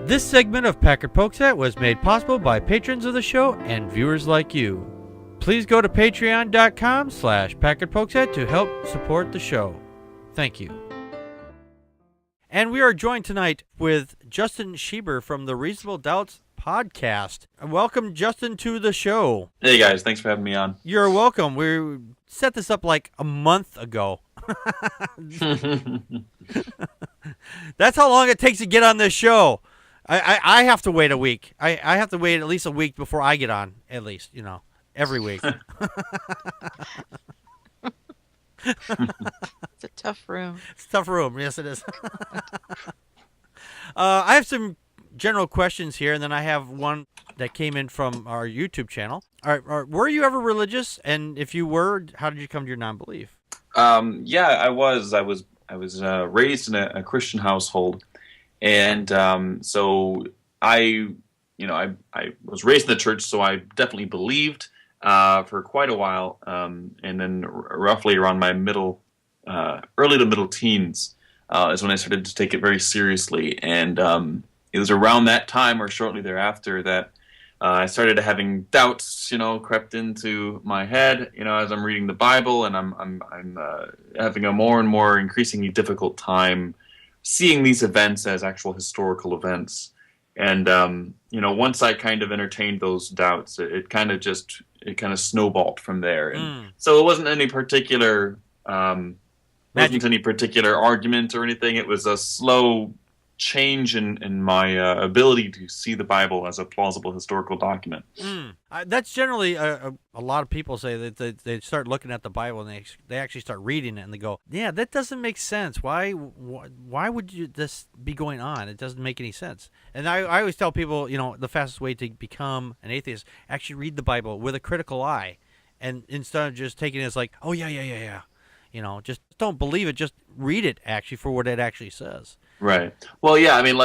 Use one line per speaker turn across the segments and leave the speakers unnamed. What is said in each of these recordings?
This segment of Packard Pokesat was made possible by patrons of the show and viewers like you. Please go to patreon.com/PackardPokesat to help support the show. Thank you. And we are joined tonight with Justin Schieber from the Reasonable Doubts podcast. Welcome, Justin, to the show.
Hey, guys. Thanks for having me on.
You're welcome. We set this up like a month ago. That's how long it takes to get on this show. I have to wait a week. I have to wait at least a week before I get on, at least, every week.
It's a tough room.
It's a tough room. Yes, it is. I have some general questions here, and then I have one that came in from our YouTube channel. All right, were you ever religious? And if you were, how did you come to your non-belief?
Yeah, I was. I was raised in a Christian household, and so I was raised in the church, so I definitely believed for quite a while, and then roughly around my early to middle teens is when I started to take it very seriously, and it was around that time or shortly thereafter that I started having doubts, crept into my head, as I'm reading the Bible, and I'm having a more and more increasingly difficult time seeing these events as actual historical events. And once I kind of entertained those doubts, it kind of snowballed from there. And so it wasn't any particular argument or anything. It was a slow change in my ability to see the Bible as a plausible historical document.
That's generally a lot of people say that they start looking at the Bible and they actually start reading it and they go, yeah, that doesn't make sense. Why would this be going on? It doesn't make any sense. And I always tell people, the fastest way to become an atheist, actually read the Bible with a critical eye, and instead of just taking it as like, oh yeah. Just don't believe it. Just read it actually for what it actually says.
Right. Well, yeah. I mean,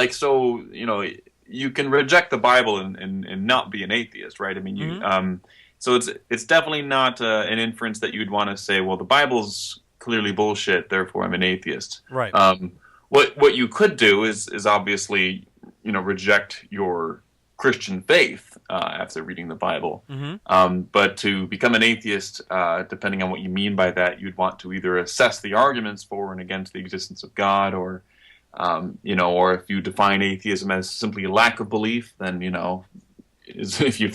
you can reject the Bible and not be an atheist, right? I mean, so it's definitely not an inference that you'd want to say, well, the Bible's clearly bullshit, therefore I'm an atheist.
Right.
What you could do is obviously, reject your Christian faith after reading the Bible. But to become an atheist, depending on what you mean by that, you'd want to either assess the arguments for and against the existence of God, or if you define atheism as simply a lack of belief, then if you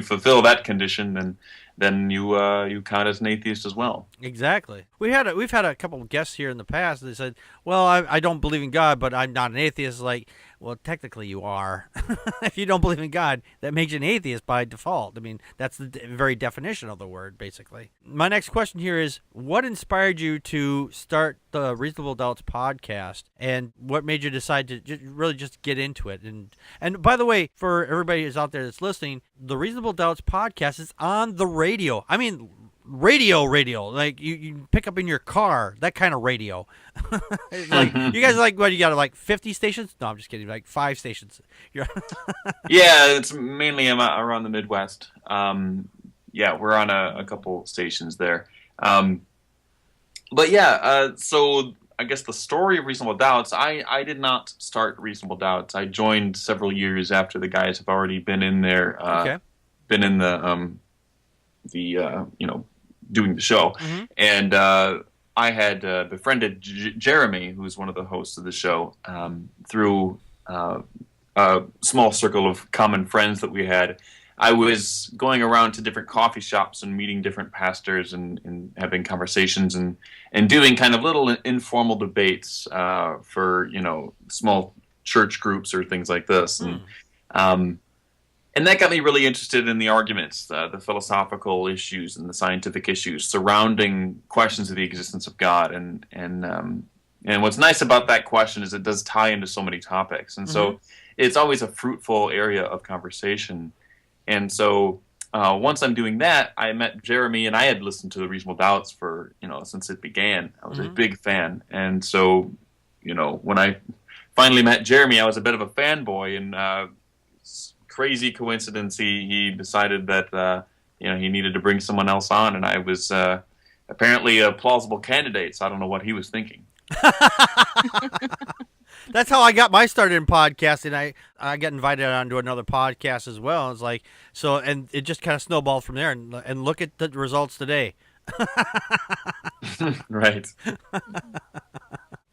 fulfill that condition, then you count as an atheist as well.
Exactly. We've had a couple of guests here in the past. They said, "Well, I don't believe in God, but I'm not an atheist." Like, well, technically you are. If you don't believe in God, that makes you an atheist by default. I mean, that's the very definition of the word, basically. My next question here is, what inspired you to start the Reasonable Doubts podcast, and what made you decide to really just get into it? And by the way, for everybody who's out there that's listening, the Reasonable Doubts podcast is on the radio. I mean, radio, like you pick up in your car, that kind of radio. Like, you guys what, you got like 50 stations? No, I'm just kidding, like 5 stations.
Yeah, it's mainly around the Midwest. Yeah, we're on a couple stations there. But yeah, so I guess the story of Reasonable Doubts, I did not start Reasonable Doubts. I joined several years after the guys have already been in there.
Okay.
Been in the doing the show. And I had befriended Jeremy, who's one of the hosts of the show, through a small circle of common friends that we had. I was going around to different coffee shops and meeting different pastors and having conversations and doing kind of little informal debates for, small church groups or things like this. And that got me really interested in the arguments, the philosophical issues and the scientific issues surrounding questions of the existence of God. And what's nice about that question is it does tie into so many topics. And so it's always a fruitful area of conversation. And so once I'm doing that, I met Jeremy, and I had listened to the Reasonable Doubts for, since it began. I was a big fan. And so, when I finally met Jeremy, I was a bit of a fanboy, and crazy coincidence, he decided that he needed to bring someone else on, and I was apparently a plausible candidate, so I don't know what he was thinking.
That's how I got my start in podcasting. I got invited onto another podcast as well. It's like so, and it just kind of snowballed from there. And look at the results today.
Right.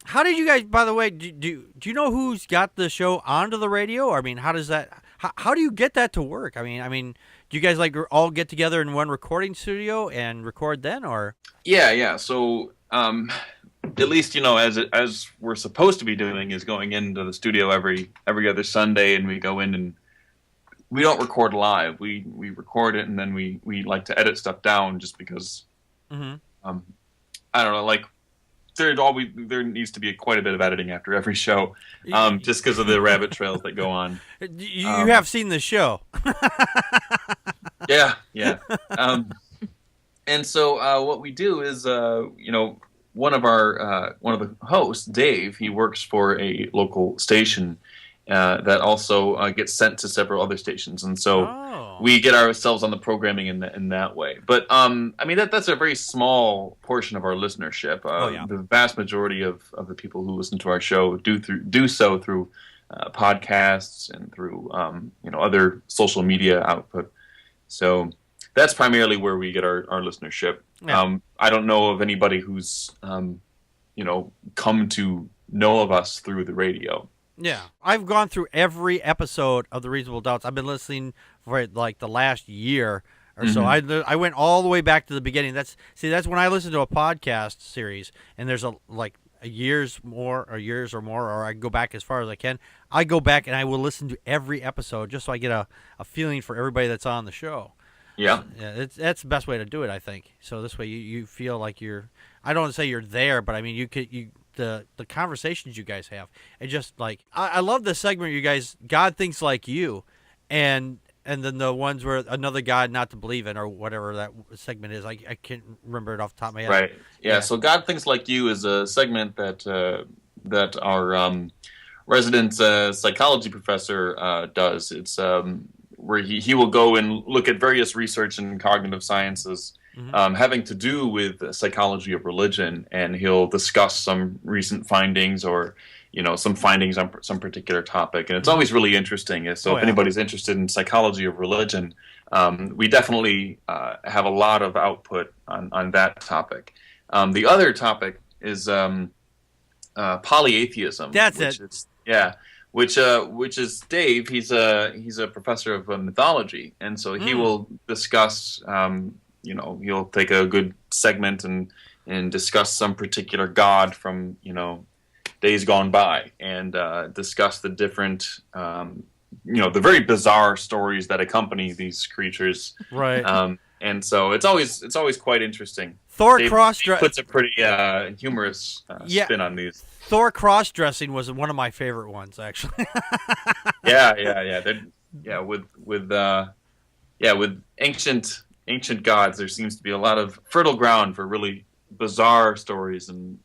How did you guys? By the way, do you know who's got the show onto the radio? Or, I mean, how does that? How do you get that to work? I mean, do you guys like all get together in one recording studio and record then, or?
Yeah. So, at least as we're supposed to be doing is going into the studio every other Sunday, and we go in and we don't record live. We record it, and then we like to edit stuff down just because. Mm-hmm. I don't know, like. There needs to be quite a bit of editing after every show, just because of the rabbit trails that go on.
You have seen the show.
Yeah. And so what we do is, one of the hosts, Dave, he works for a local station that also gets sent to several other stations, and so we get ourselves on the programming in that way. But that's a very small portion of our listenership. The vast majority of the people who listen to our show do so through podcasts and through other social media output. So that's primarily where we get our listenership. Yeah. I don't know of anybody who's come to know of us through the radio.
Yeah, I've gone through every episode of The Reasonable Doubts. I've been listening for like the last year or so. I went all the way back to the beginning. That's when I listen to a podcast series, and there's a years or more, or I go back as far as I can. I go back and I will listen to every episode just so I get a feeling for everybody that's on the show.
Yeah,
that's the best way to do it, I think. So this way you feel like you're. I don't want to say you're there, but I mean the conversations you guys have. It just like I love the segment you guys. God thinks like you, and then the ones where another God not to believe in, or whatever that segment is. I can't remember it off the top of my head.
Right. Yeah. So God thinks like you is a segment that our resident psychology professor does. It's where he will go and look at various research in cognitive sciences having to do with psychology of religion, and he'll discuss some recent findings or some findings on some particular topic, and it's always really interesting. So if anybody's interested in psychology of religion, we definitely have a lot of output on that topic. The other topic is polyatheism.
That's it.
Which is Dave. He's a professor of mythology, and so he will discuss. He'll take a good segment and discuss some particular god from days gone by, and discuss the different the very bizarre stories that accompany these creatures.
Right.
And so it's always quite interesting.
Thor
puts a pretty humorous spin on these.
Thor cross-dressing was one of my favorite ones, actually.
Yeah. With ancient gods, there seems to be a lot of fertile ground for really bizarre stories and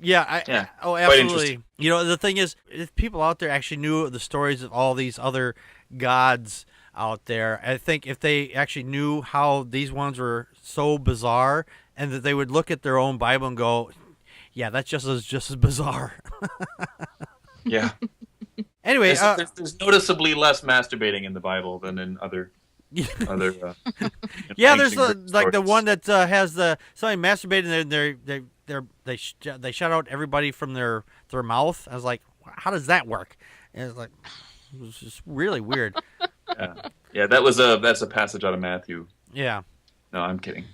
absolutely. The thing is, if people out there actually knew the stories of all these other gods out there, I think if they actually knew how these ones were so bizarre, and that they would look at their own Bible and go, yeah, that's just as bizarre.
Yeah.
Anyway,
there's noticeably less masturbating in the Bible than in other.
There's the one that has somebody masturbating and they shut out everybody from their mouth. I was like, how does that work? And it was just really weird.
Yeah, that's a passage out of Matthew.
Yeah.
No, I'm kidding.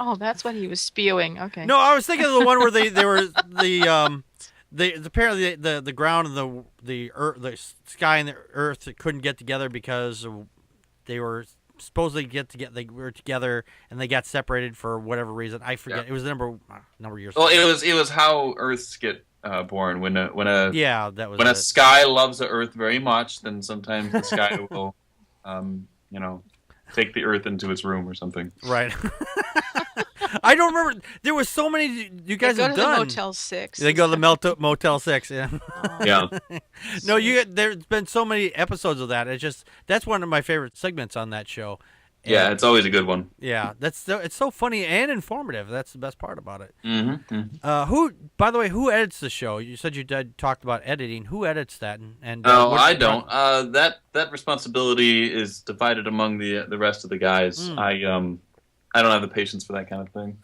Oh, that's what he was spewing. Okay.
No, I was thinking of the one where they were apparently the ground and the earth, the sky and the earth couldn't get together because they were supposedly they were together and they got separated for whatever reason. I forget. Yeah. It was a number of years.
Well, it was how Earths get born when a sky loves the Earth very much, then sometimes the sky will take the Earth into its room or something.
Right. I don't remember. There was so many you guys have done.
They go to the Motel 6.
They go to the Motel 6, yeah.
Oh.
Yeah.
No, there's been so many episodes of that. It's just, that's one of my favorite segments on that show.
Yeah, it's always a good one.
Yeah, it's so funny and informative. That's the best part about it.
Mm-hmm.
By the way, who edits the show? You said you talked about editing. Who edits that?
No, I don't. That responsibility is divided among the rest of the guys. I don't have the patience for that kind of thing.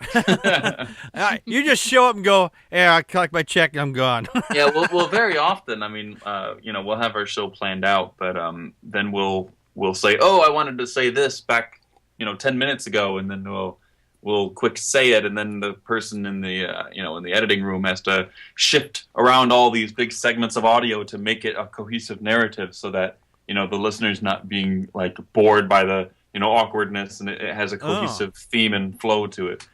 You just show up and go, "Yeah, I collect my check and I'm gone."
Yeah, well, very often. I mean, we'll have our show planned out, but then we'll say, "Oh, I wanted to say this back, 10 minutes ago," and then we'll quick say it, and then the person in the in the editing room has to shift around all these big segments of audio to make it a cohesive narrative, so that the listener's not being like bored by the awkwardness, and it has a cohesive theme and flow to it.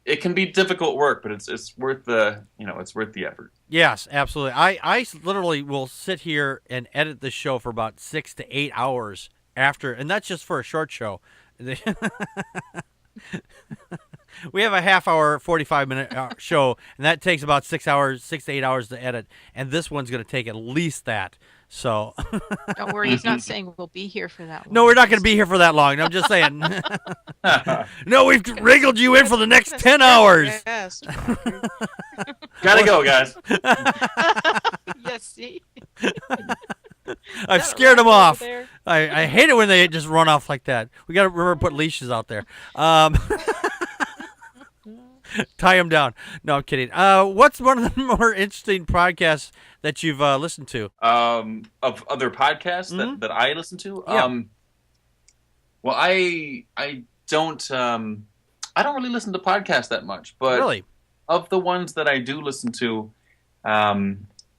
It can be difficult work, but it's worth the effort.
Yes, absolutely. I literally will sit here and edit the show for about 6 to 8 hours after, and that's just for a short show. We have a half-hour, 45-minute show, and that takes about 6 to 8 hours to edit, and this one's going to take at least that. So
don't worry, he's not saying we'll be here for that long.
No, we're not going to be here for that long. I'm just saying. No, we've wriggled you in for the next 10 hours.
Yes.
Gotta go, guys.
Yes, see?
I've scared them off. I hate it when they just run off like that. We got to remember to put leashes out there. Tie them down. No, I'm kidding. What's one of the more interesting podcasts that you've listened to?
Of other podcasts that I listen to?
Yeah.
Well, I don't really listen to podcasts that much, but
really,
of the ones that I do listen to,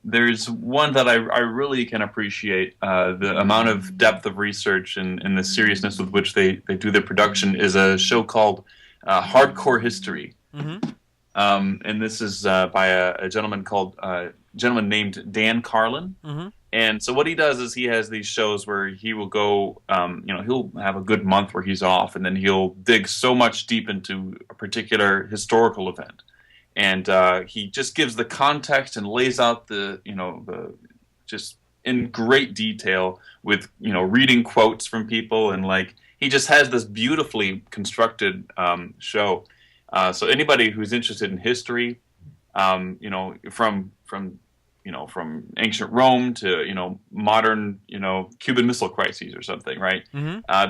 there's one that I really can appreciate. The amount of depth of research and the seriousness with which they do their production is a show called Hardcore History. And this is by a gentleman named Dan Carlin. And so what he does is he has these shows where he will go, he'll have a good month where he's off, and then he'll dig so much deep into a particular historical event. And he just gives the context and lays out the just in great detail with, reading quotes from people, and like he just has this beautifully constructed show. So anybody who's interested in history, from ancient Rome to modern Cuban Missile Crises or something, right?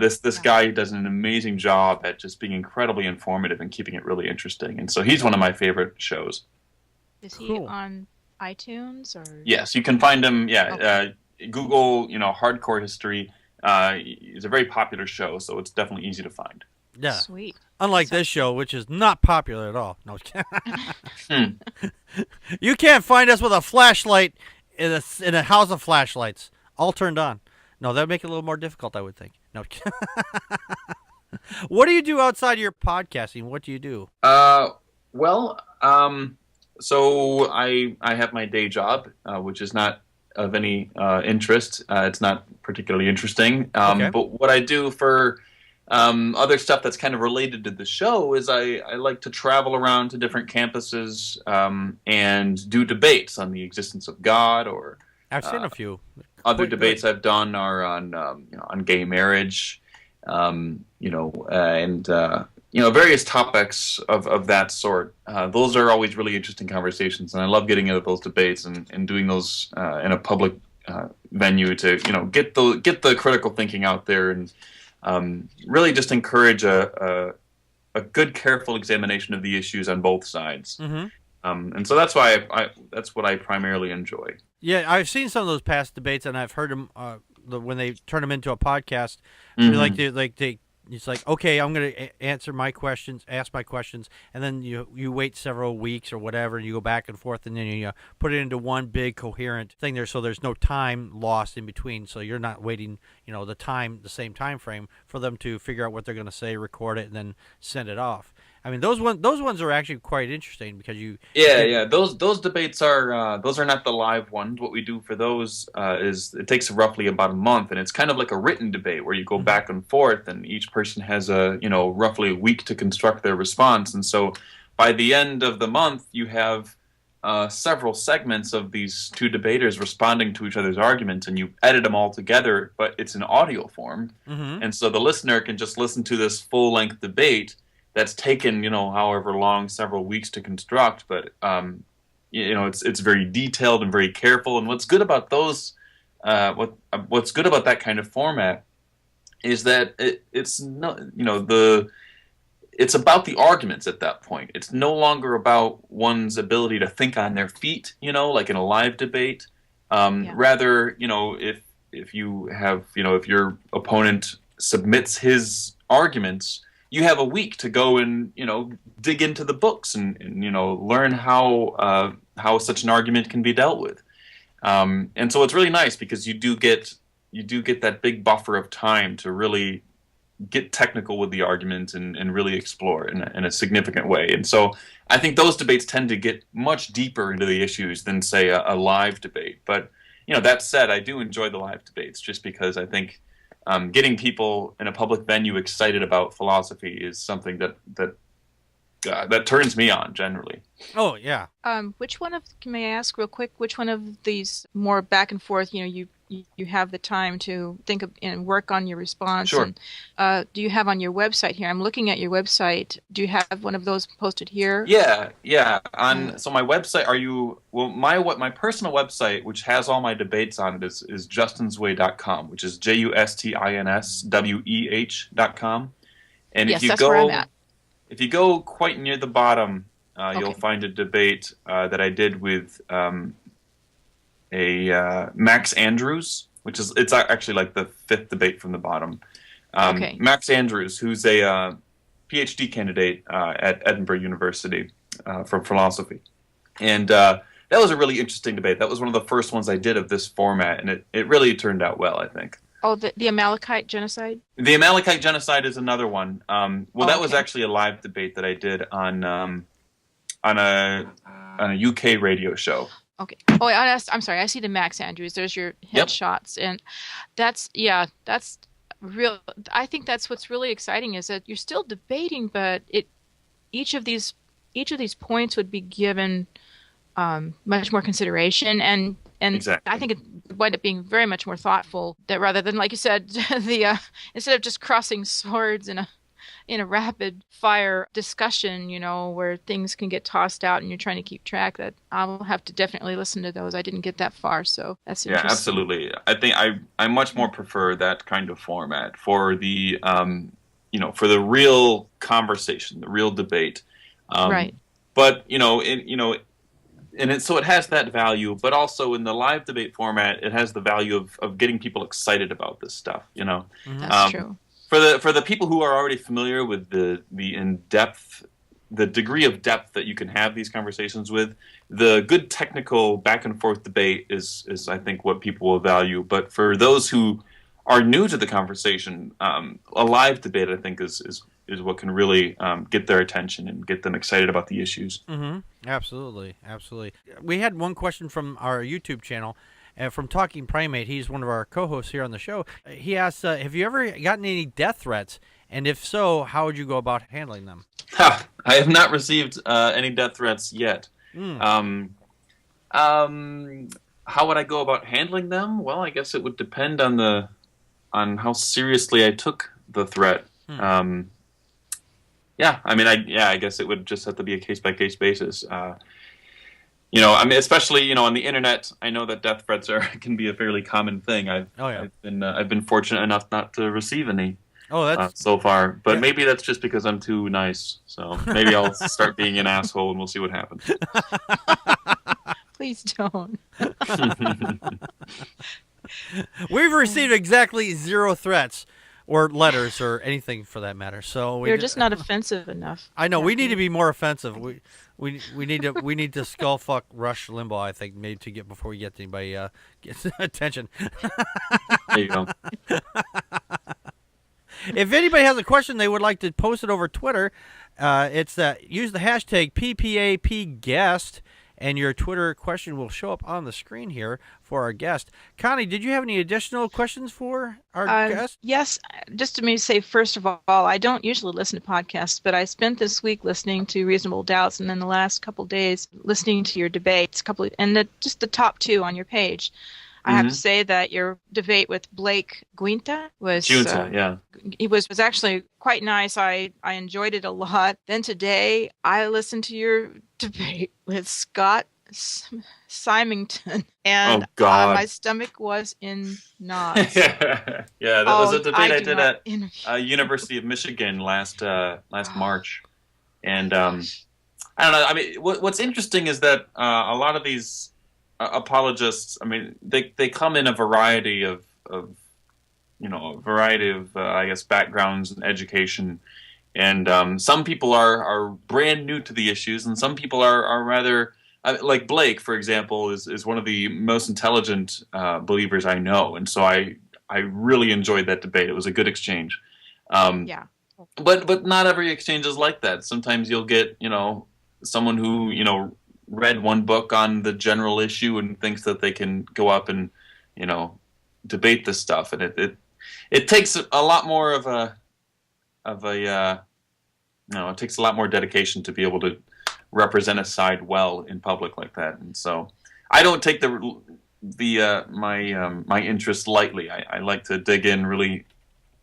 This guy does an amazing job at just being incredibly informative and keeping it really interesting, and so he's one of my favorite shows.
Is he on iTunes or?
Yes, you can find him. Yeah,
Okay.
Google Hardcore History. It's a very popular show, so it's definitely easy to find.
Yeah.
Sweet.
Unlike this show, which is not popular at all. No. You can't find us with a flashlight in a house of flashlights, all turned on. No, that would make it a little more difficult, I would think. No. What do you do outside of your podcasting? What do you do?
So I have my day job, which is not of any interest. It's not particularly interesting.
Okay.
But what I do for other stuff that's kind of related to the show is I like to travel around to different campuses and do debates on the existence of God, or
I've seen a few.
other debates I've done are on gay marriage, and various topics of that sort. Those are always really interesting conversations, and I love getting into those debates and doing those in a public venue to get the critical thinking out there, and really just encourage a good, careful examination of the issues on both sides. And so that's why that's what I primarily enjoy.
Yeah, I've seen some of those past debates, and I've heard them when they turn them into a podcast. It's like, okay, I'm going to ask my questions, and then you wait several weeks or whatever, and you go back and forth, and then you put it into one big coherent thing there, so there's no time lost in between, so you're not waiting, the same time frame for them to figure out what they're going to say, record it, and then send it off. I mean, those ones are actually quite interesting because
those debates are those are not the live ones. What we do for those is it takes roughly about a month, and it's kind of like a written debate where you go back and forth, and each person has roughly a week to construct their response. And so by the end of the month, you have several segments of these two debaters responding to each other's arguments, and you edit them all together, but it's in audio form.
Mm-hmm.
And so the listener can just listen to this full-length debate that's taken, however long, several weeks to construct, but it's very detailed and very careful. And what's good about those, what's good about that kind of format is that it's no, it's about the arguments at that point. It's no longer about one's ability to think on their feet, like in a live debate. Rather, if you have, if your opponent submits his arguments, you have a week to go and, dig into the books and learn how such an argument can be dealt with. And so it's really nice because you do get that big buffer of time to really get technical with the argument and really explore in a significant way. And so I think those debates tend to get much deeper into the issues than, say, a live debate. But, that said, I do enjoy the live debates just because I think getting people in a public venue excited about philosophy is something that turns me on generally.
Oh, yeah.
May I ask real quick, which one of these more back and forth, you have the time to think of and work on your response?
Sure.
And, do you have on your website here? I'm looking at your website. Do you have one of those posted here?
Yeah. So my website, my personal website, which has all my debates on it, is justinsweh.com, which is justinsweh.com. And
yes,
if you
that's
go,
where I'm at.
If you go quite near the bottom, you'll
Okay.
find a debate that I did with Max Andrews, it's actually like the fifth debate from the bottom.
Okay.
Max Andrews, who's a PhD candidate at Edinburgh University for philosophy. And that was a really interesting debate. That was one of the first ones I did of this format, and it really turned out well, I think.
Oh, the Amalekite genocide?
The Amalekite genocide is another one. That was
okay.
actually a live debate that I did on a UK radio show.
Okay. Oh, I'm sorry. I see the Max Andrews. There's your
Yep.
headshots, and that's real. I think that's what's really exciting is that you're still debating, but each of these points would be given much more consideration, and
Exactly.
I think it would end up being very much more thoughtful. That rather than, like you said, instead of just crossing swords in a rapid fire discussion, where things can get tossed out and you're trying to keep track, that I'll have to definitely listen to those. I didn't get that far, so that's
Yeah,
interesting.
absolutely. I think I much more prefer that kind of format for the for the real conversation, the real debate.
Right.
But so it has that value, but also in the live debate format, it has the value of getting people excited about this stuff.
That's true.
For the people who are already familiar with the degree of depth that you can have these conversations with, the good technical back and forth debate is I think what people will value. But for those who are new to the conversation, a live debate I think is what can really get their attention and get them excited about the issues.
Mm-hmm. Absolutely. We had one question from our YouTube channel. From Talking Primate, he's one of our co-hosts here on the show. He asked, have you ever gotten any death threats? And if so, how would you go about handling them?
I have not received any death threats yet. How would I go about handling them? Well, I guess it would depend on how seriously I took the threat. I guess it would just have to be a case-by-case basis. Especially, on the internet, I know that death threats can be a fairly common thing. I've been fortunate enough not to receive any so far, but maybe that's just because I'm too nice. So maybe I'll start being an asshole and we'll see what happens.
Please don't.
We've received exactly 0 threats or letters or anything for that matter. So
You're just not offensive enough.
I know we need to be more offensive. We need to skull fuck Rush Limbaugh, I think, maybe before we get anybody gets attention.
There you go.
If anybody has a question they would like to post it over Twitter, it's use the hashtag PPAPguest, and your Twitter question will show up on the screen here for our guest. Connie, did you have any additional questions for our guest?
Yes, just to me say, first of all, I don't usually listen to podcasts, but I spent this week listening to Reasonable Doubts, and then the last couple days listening to your debates, just the top two on your page. I have to say that your debate with Blake Guinta was it was actually quite nice. I enjoyed it a lot. Then today I listened to your debate with Scott Symington, and my stomach was in knots.
That was a debate I did at University of Michigan last March, and I don't know. I mean, what's interesting is that a lot of these apologists, I mean, they come in a variety of I guess backgrounds and education, and some people are brand new to the issues, and some people are rather like Blake, for example, is one of the most intelligent believers I know, and so I really enjoyed that debate. It was a good exchange. But not every exchange is like that. Sometimes you'll get someone who read one book on the general issue and thinks that they can go up and debate this stuff, and it takes a lot more it takes a lot more dedication to be able to represent a side well in public like that. And so I don't take my interest lightly. I like to dig in really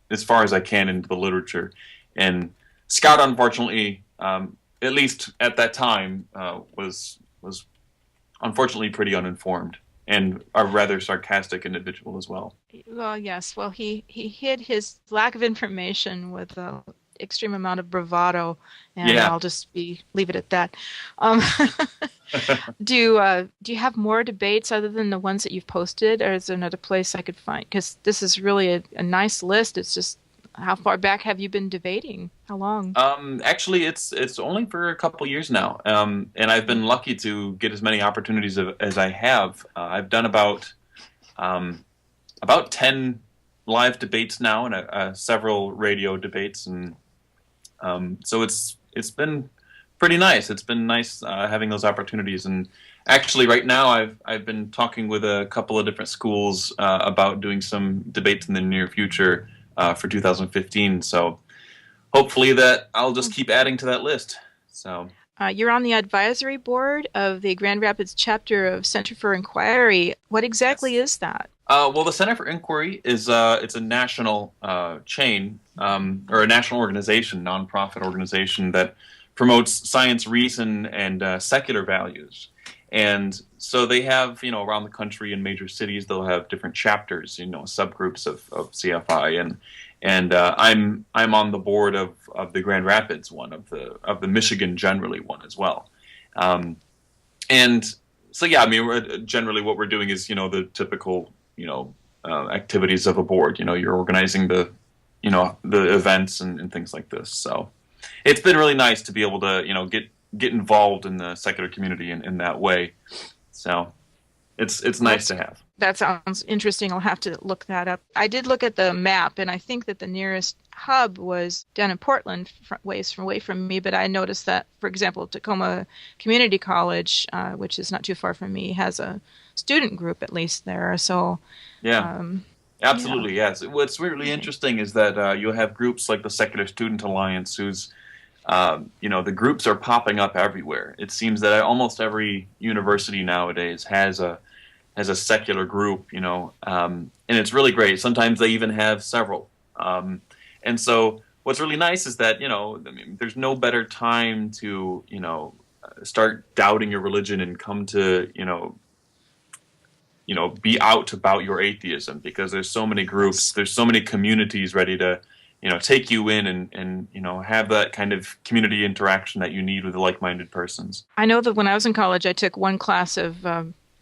as far as I can into the literature, and Scott, unfortunately, at least at that time, was unfortunately pretty uninformed and a rather sarcastic individual as well.
Well, yes. Well, he hid his lack of information with an extreme amount of bravado, and I'll just leave it at that. Do you have more debates other than the ones that you've posted, or is there another place I could find? Because this is really a nice list. It's just, how far back have you been debating? How long?
Actually, it's only for a couple years now, and I've been lucky to get as many opportunities as I have. I've done about 10 live debates now, and several radio debates, and so it's been pretty nice. It's been nice having those opportunities, and actually, right now I've been talking with a couple of different schools about doing some debates in the near future. For 2015, so hopefully that I'll just keep adding to that list. So
you're on the advisory board of the Grand Rapids chapter of Center for Inquiry. What exactly is that?
Well, the Center for Inquiry is it's a national chain or a national organization, nonprofit organization that promotes science, reason, and secular values. And so they have, around the country in major cities, they'll have different chapters, subgroups of CFI, and I'm on the board of the Grand Rapids one, of the Michigan generally one as well, and so generally what we're doing is the typical activities of a board. You're organizing the events and things like this. So it's been really nice to be able to get involved in the secular community in that way. So it's nice to have.
That sounds interesting. I'll have to look that up. I did look at the map, and I think that the nearest hub was down in Portland, ways away from me, but I noticed that, for example, Tacoma Community College, which is not too far from me, has a student group at least there. So
absolutely, yes. What's really interesting is that you'll have groups like the Secular Student Alliance, who's the groups are popping up everywhere. It seems that almost every university nowadays has a secular group, and it's really great. Sometimes they even have several. And so what's really nice is that, there's no better time to, start doubting your religion and come to, be out about your atheism, because there's so many groups, there's so many communities ready to, take you in and have that kind of community interaction that you need with like-minded persons.
I know that when I was in college, I took one class of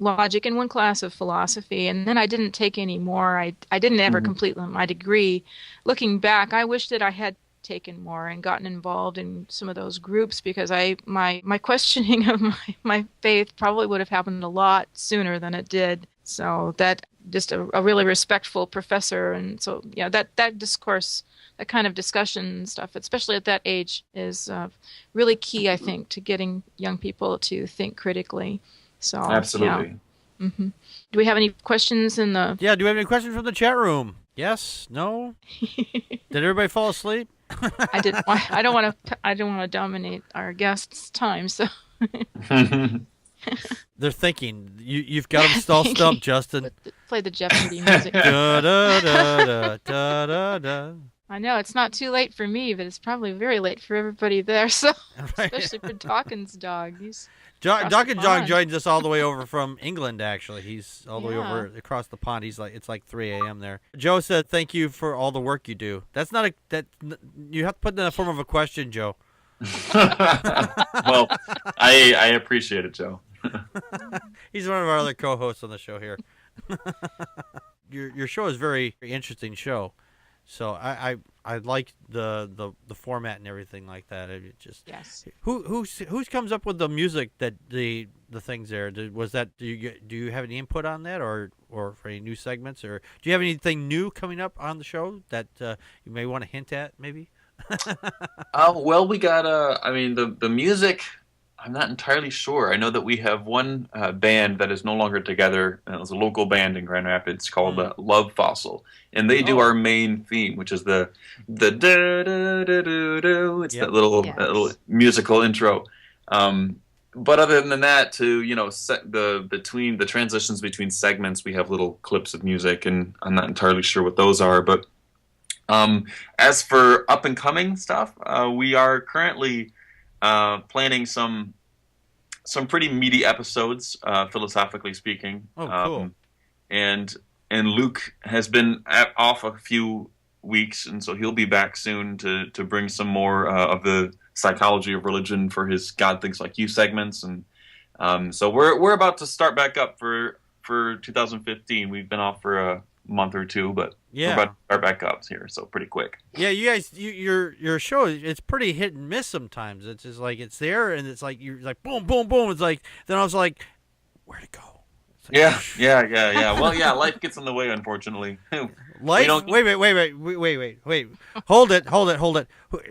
logic and one class of philosophy, and then I didn't take any more. I didn't ever complete my degree. Looking back, I wish that I had taken more and gotten involved in some of those groups, because my questioning of my faith probably would have happened a lot sooner than it did. So that just a really respectful professor, and so yeah, that discourse, that kind of discussion and stuff, especially at that age, is really key, I think, to getting young people to think critically. So
Absolutely.
Yeah. Do we have any questions in the?
Yeah, do we have any questions from the chat room? Yes? No? Did everybody fall asleep?
I didn't. I don't want to dominate our guests' time. So
They're thinking. You've got them all stumped, Justin.
play the Jeopardy music.
Da, da, da, da, da, da, da.
I know it's not too late for me, but it's probably very late for everybody there. So
Right.
especially for Dawkins' dog. He's
Doc and John
pond.
joins us all the way over from England. Actually, he's all the way
Yeah.
over across the pond. It's like 3 a.m. there. Joe said, "Thank you for all the work you do." That's not you have to put that in the form of a question, Joe.
Well, I appreciate it, Joe.
He's one of our other co-hosts on the show here. Your show is very interesting show, so I like the format and everything like that. It just
Yes.
who comes up with the music that the things there? Was that do you have any input on that or for any new segments, or do you have anything new coming up on the show that you may want to hint at maybe?
Well, we got I mean, the music, I'm not entirely sure. I know that we have one band that is no longer together. It was a local band in Grand Rapids called Love Fossil, and they do our main theme, which is the da da da da da. It's
Yep.
that little
Yes.
that little musical intro. But other than that, to between the transitions between segments, we have little clips of music, and I'm not entirely sure what those are, but. As for up and coming stuff, we are currently planning some pretty meaty episodes, philosophically speaking.
Oh, cool.
And Luke has been off a few weeks, and so he'll be back soon to bring some more of the psychology of religion for his God Thinks Like You segments, and so we're about to start back up for 2015. We've been off for a month or two, but
Yeah.
we're about to start back up here, so pretty quick.
Yeah, you guys, your show, it's pretty hit and miss sometimes. It's just like it's there, and it's like you're like boom, boom, boom. It's like then I was like, where'd it go? It's like,
Yeah. Well, yeah, life gets in the way, unfortunately.
Life.
don't-
Wait. Hold it.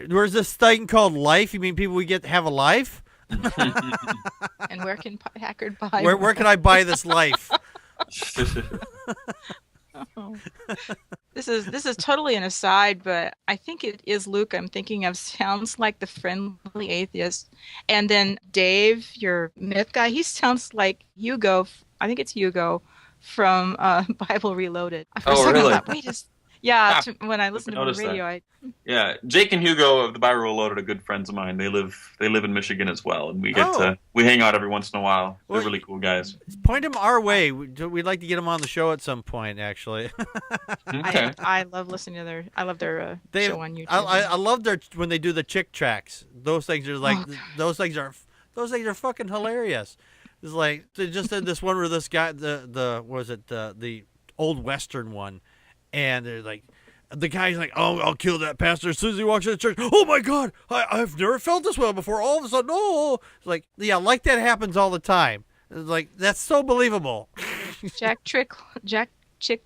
Where's this thing called life? You mean people we get to have a life?
And where can Packard buy?
Where can I buy this life?
Oh. This is totally an aside, but I think it is Luke I'm thinking of. Sounds like the friendly atheist, and then Dave, your myth guy, he sounds like Hugo. I think it's Hugo from Bible Reloaded. For a second I
really?
thought, when I listened to him on
noticed
the radio,
Yeah, Jake and Hugo of the Bible Reloaded are good friends of mine. They live in Michigan as well, and we hang out every once in a while. They're
Well,
really cool guys.
Point them our way. We'd like to get them on the show at some point. Actually,
Okay.
I love listening to their show on YouTube.
I love their when they do the chick tracks. Those things are like
Oh, God.
those things are fucking hilarious. It's like they just did this one where this guy the old western one, and they're like. The guy's like, "Oh, I'll kill that pastor as soon as he walks into church." Oh my God, I've never felt this way before. All of a sudden, oh, it's like like that happens all the time. It's like that's so believable.
Jack Chick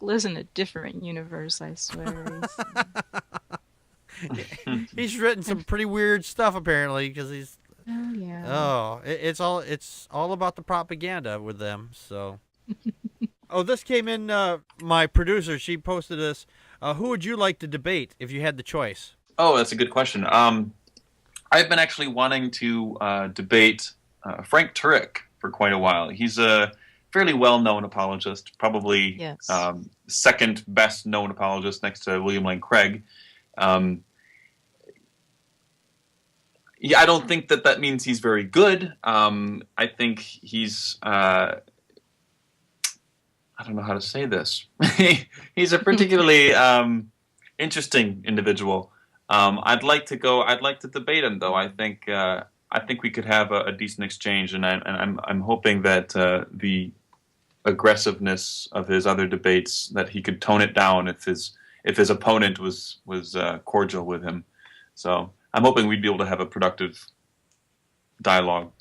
lives in a different universe, I swear.
He's written some pretty weird stuff apparently because he's
Oh yeah.
it's all about the propaganda with them. So, this came in. My producer, she posted this. Who would you like to debate if you had the choice?
Oh, that's a good question. I've been actually wanting to debate Frank Turek for quite a while. He's a fairly well-known apologist, probably
Yes.
Second best-known apologist next to William Lane Craig. Yeah, I don't think that means he's very good. I think he's I don't know how to say this. He's a particularly interesting individual. I'd like to debate him, though. I think we could have a decent exchange, and I'm hoping that the aggressiveness of his other debates, that he could tone it down if his opponent was cordial with him. So I'm hoping we'd be able to have a productive dialogue.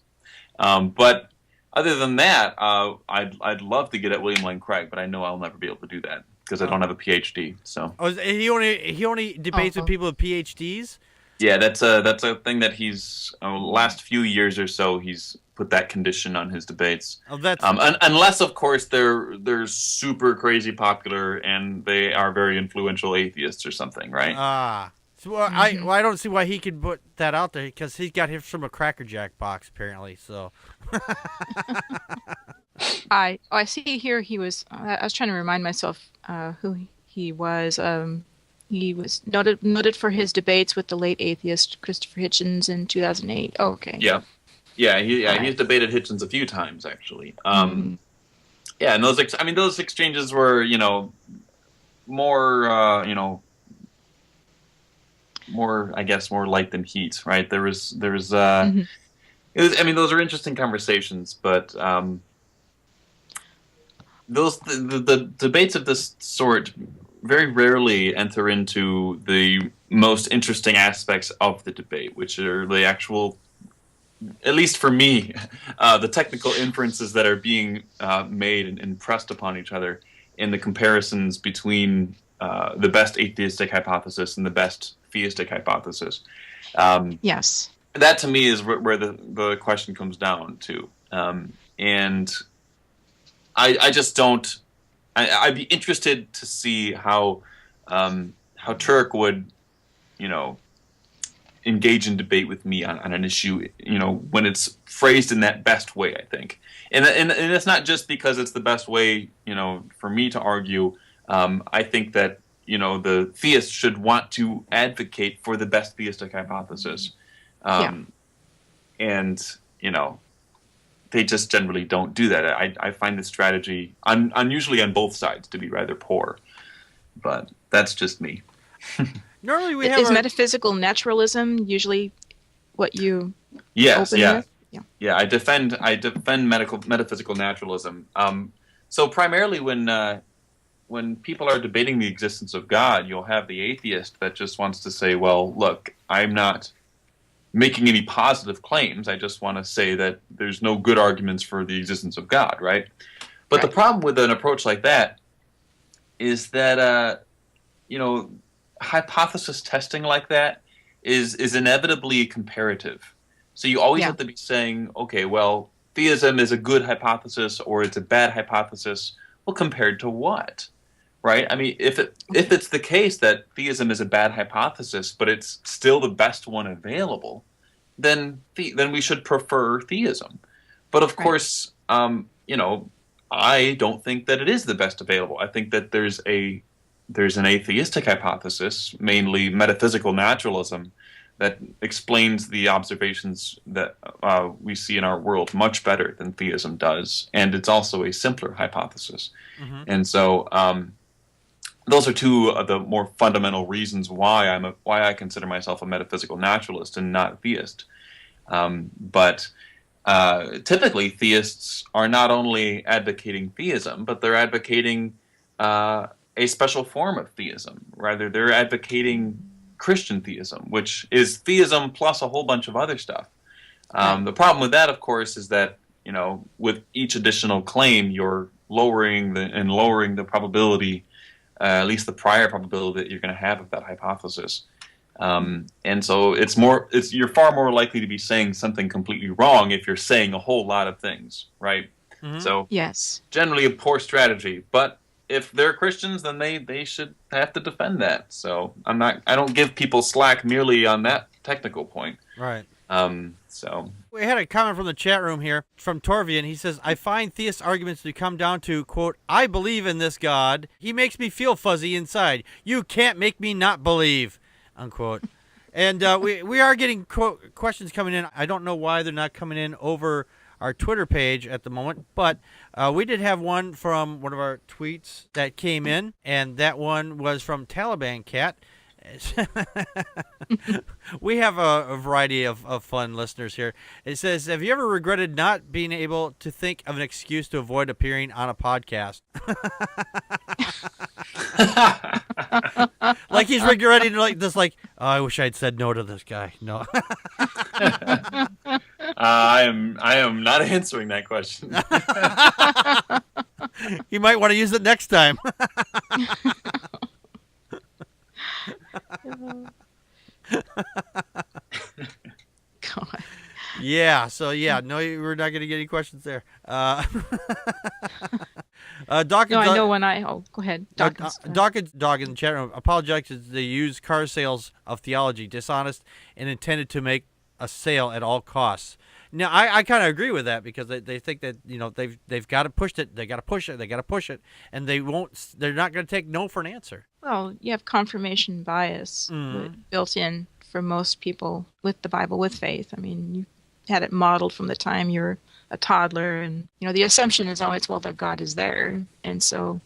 But other than that, I'd love to get at William Lane Craig, but I know I'll never be able to do that because I don't have a PhD. So
Oh, he only debates with people with PhDs.
yeah, that's a thing that he's last few years or so he's put that condition on his debates.
Oh, that's
Unless of course they're super crazy popular and they are very influential atheists or something, right?
So, I don't see why he could put that out there because he's got his from a Cracker Jack box apparently. So
I see here he was. I was trying to remind myself who he was. He was noted for his debates with the late atheist Christopher Hitchens in 2008. Oh, okay.
Yeah. He's debated Hitchens a few times actually. Yeah, and those exchanges were, more, more, I guess, more light than heat, right? There was those are interesting conversations, but the debates of this sort very rarely enter into the most interesting aspects of the debate, which are the actual, at least for me, the technical inferences that are being made and pressed upon each other in the comparisons between the best atheistic hypothesis and the best theistic hypothesis.
Yes.
That to me is where the question comes down to. And I just don't. I'd be interested to see how Turk would, engage in debate with me on an issue, when it's phrased in that best way, I think. And it's not just because it's the best way, for me to argue. I think that, the theist should want to advocate for the best theistic hypothesis. And, they just generally don't do that. I find this strategy, unusually on both sides, to be rather poor. But that's just me.
normally we have
Is metaphysical naturalism usually what you
Yes,
open
yeah.
with?
Yeah, I defend metaphysical naturalism. So primarily when people are debating the existence of God, you'll have the atheist that just wants to say, well, look, I'm not making any positive claims. I just want to say that there's no good arguments for the existence of God, right? But
Right.
the problem with an approach like that is that, hypothesis testing like that is inevitably comparative. So you always have to be saying, okay, well, theism is a good hypothesis or it's a bad hypothesis. Well, compared to what? Right? I mean, if it's the case that theism is a bad hypothesis, but it's still the best one available, then we should prefer theism. But of course, I don't think that it is the best available. I think that there's an atheistic hypothesis, mainly metaphysical naturalism, that explains the observations that we see in our world much better than theism does, and it's also a simpler hypothesis.
Mm-hmm.
And so those are two of the more fundamental reasons why I consider myself a metaphysical naturalist and not a theist. But typically, theists are not only advocating theism, but they're advocating a special form of theism. Rather, they're advocating Christian theism, which is theism plus a whole bunch of other stuff. The problem with that, of course, is that with each additional claim, you're lowering the probability, at least the prior probability that you're going to have of that hypothesis. And so you're far more likely to be saying something completely wrong if you're saying a whole lot of things, right?
Mm-hmm.
So
Yes.
generally a poor strategy, but if they're Christians, then they should have to defend that. So I don't give people slack merely on that technical point.
Right.
So
We had a comment from the chat room here from Torvian. He says, I find theist arguments to come down to, quote, I believe in this God. He makes me feel fuzzy inside. You can't make me not believe, unquote. And we are getting questions coming in. I don't know why they're not coming in over our Twitter page at the moment, but we did have one from one of our tweets that came in, and that one was from Taliban Cat. We have a variety of fun listeners here. It says, have you ever regretted not being able to think of an excuse to avoid appearing on a podcast? Like he's regretting oh, I wish I'd said no to this guy. No.
I am not answering that question.
You might want to use it next time.
God.
Yeah. So yeah, no, we're not going to get any questions there. Dawkins,
No, I know when I. Oh, go ahead, Dawkins.
Dawkins dog in the chat room apologizes. They use car sales of theology, dishonest and intended to make a sale at all costs. Now, I kind of agree with that because they think that they've got to push it, they got to push it, they got to push it, and they're not going to take no for an answer.
Well, you have confirmation bias built in for most people with the Bible, with faith. I mean, you had it modeled from the time you're a toddler, and the assumption is always, well, that God is there, and so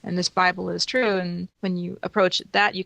and this Bible is true. And when you approach that, you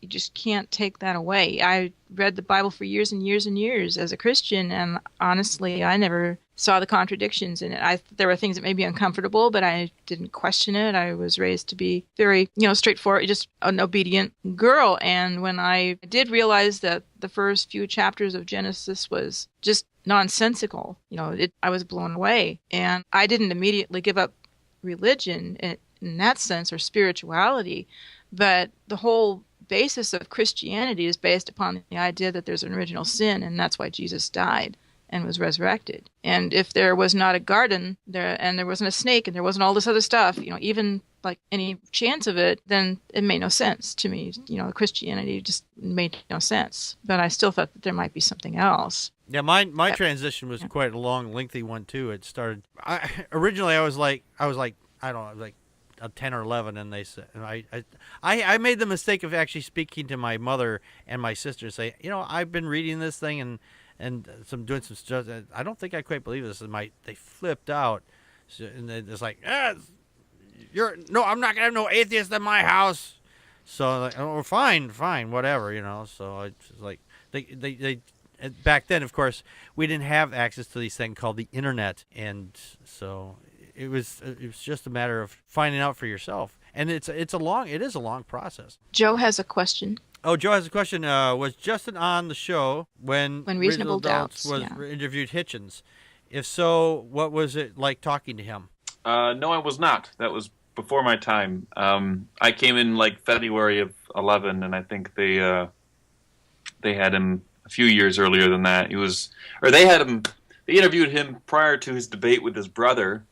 just can't take that away. I read the Bible for years and years and years as a Christian, and honestly, I never saw the contradictions in it. There were things that made me uncomfortable, but I didn't question it. I was raised to be very, straightforward, just an obedient girl. And when I did realize that the first few chapters of Genesis was just nonsensical, I was blown away. And I didn't immediately give up religion in that sense, or spirituality, but the whole basis of Christianity is based upon the idea that there's an original sin, and that's why Jesus died and was resurrected. And if there was not a garden there, and there wasn't a snake, and there wasn't all this other stuff, even like any chance of it, then it made no sense to me. Christianity just made no sense. But I still thought that there might be something else.
Yeah, my transition was quite a long, lengthy one too. It started originally. I was like I don't know, like 10 or 11, and they said I made the mistake of actually speaking to my mother and my sister, say, I've been reading this thing and doing some stuff. I don't think I quite believe this. And they flipped out, and it's like, I'm not gonna have no atheist in my house. So I'm like, oh, fine, whatever, So I was like, they back then, of course, we didn't have access to these things called the internet, and so it was just a matter of finding out for yourself, and it is a long process.
Joe has a question.
Oh, Joe has a question. Was Justin on the show when
Reasonable Doubts
was interviewed Hitchens? If so, what was it like talking to him?
No, I was not. That was before my time. I came in like February of 11, and I think they had him a few years earlier than that. They interviewed him prior to his debate with his brother.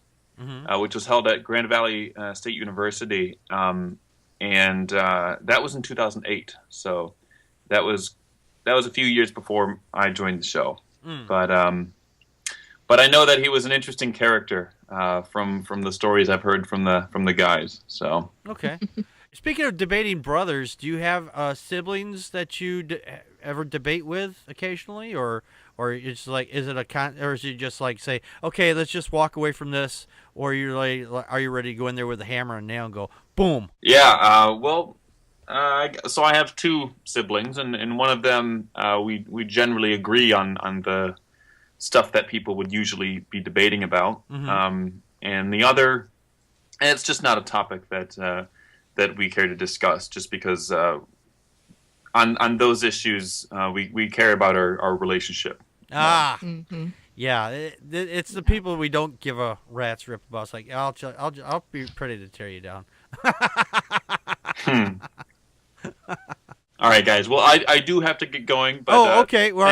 Which was held at Grand Valley State University, and that was in 2008. So that was a few years before I joined the show. But I know that he was an interesting character from the stories I've heard from the guys. So
okay. Speaking of debating brothers, do you have siblings that you ever debate with occasionally, or it's like, is it or is it just like say, okay, let's just walk away from this, or you're like, are you ready to go in there with a hammer and nail and go boom?
Yeah. So I have two siblings, and one of them we generally agree on the stuff that people would usually be debating about, and the other, and it's just not a topic that we care to discuss, just because on those issues we care about our relationship.
Yeah, it's the people we don't give a rat's rip about. It's like, I'll be pretty to tear you down.
All right, guys. Well, I do have to get going. But,
okay. Well,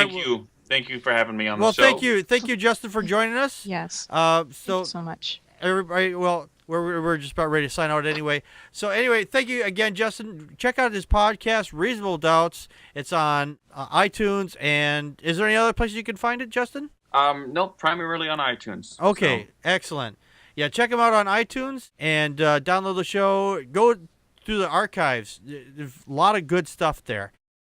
thank you for having me on the show.
Well, thank you, Justin, for joining us.
Yes.
Thank
you so much.
Everybody, well, we're just about ready to sign out anyway. So anyway, thank you again, Justin. Check out his podcast, Reasonable Doubts. It's on iTunes, and is there any other place you can find it, Justin?
No, primarily on iTunes.
Okay, so. Excellent. Yeah, check him out on iTunes and download the show. Go through the archives. There's a lot of good stuff there.